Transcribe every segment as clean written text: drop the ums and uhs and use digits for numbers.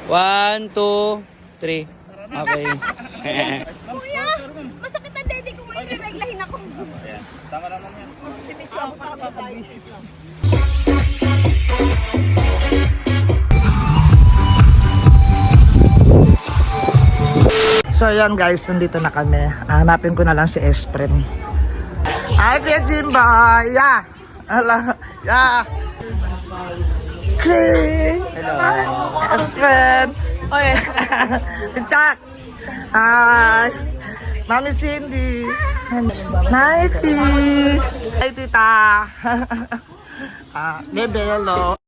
1, 2, 3. Okay. Kuya, masakit ang dede ko ngayon. Reglahin ako. Tama naman yan. Diretso ako para makapag-isip. So yan guys, nandito na kami. Hanapin ko na lang si Espren. Ay, Kuya Jimboy! Yeah! Hello! Yeah! Chris! Hello! Espren! Oh, yes. Chak! Hi! Mami Cindy! Nighty! Hi, tita! Bebe, hello!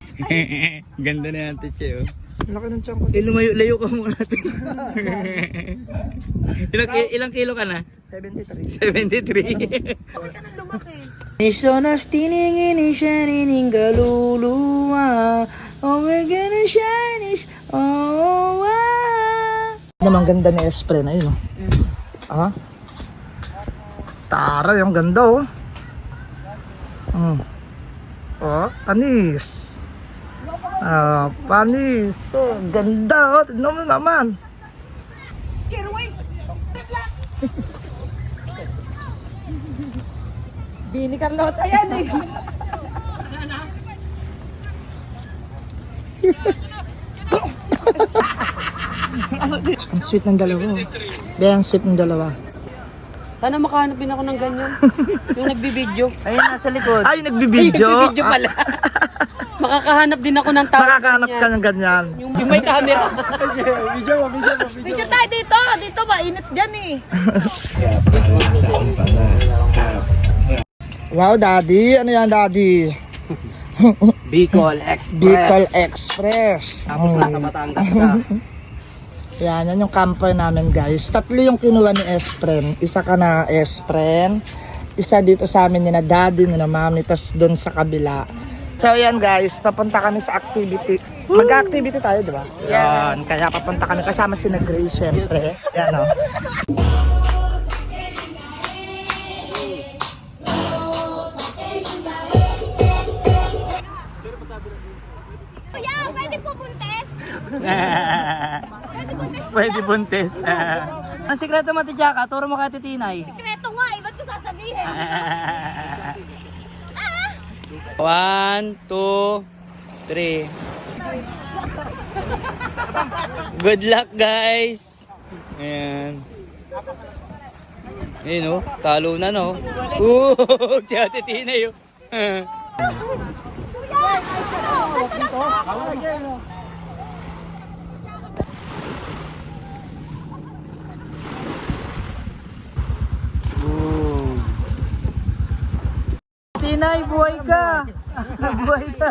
Ganda na yan, Tiche, oh. Laki ng tiyan ko. Lumayo ka muna natin. ilang kilo ka na? 73. 73. Misonas tiningin siya nining kaluluwa. Oh my goodness, Chinese. Oh, Namang ganda ni Espren, ayun oh. Ah? Tara, yung ganda oh. Oh, panis. Panis. Oh, ganda oh. Tignan mo naman. Bini Carlota yan eh. Ang sweet ng dalawa. Be, ang sweet ng dalawa. Sana makahanap din ako ng ganyan. Yung nagbibideo. Ayun, nasa likod. Ay, nagbibideo. Nagbibideo pala. Makakahanap din ako ng tao. Makakahanap ka ng ganyan. Yung may camera. Video tayo dito. Dito mainit dyan eh. Wow, daddy. Ano yan, daddy? Bicol Express. Bicol Express. Tapos nasa Batangas ka. Yan yung camper namin, guys. 3 yung kinuha ni Espren. Isa ka na Espren. Isa dito sa amin ni na daddy, ni na mami. Tapos doon sa kabila. So yan, guys. Papunta kami sa activity. Mag-activity tayo, di ba? Yan. Kaya papunta kami kasama si na Grace, syempre. Yan o. Kuya, pwede po buntes? Pwede buntis. Ang sikreto mo, Tijaka, turo mo kay Titinay. Sekreto nga eh, ba't ko sasabihin? 1, 2, 3. Good luck, guys. Ayan. Ayun, oh. Talo na, no? Si Ate Tinay, oh. Tinay, buhay ka! Buhay ka!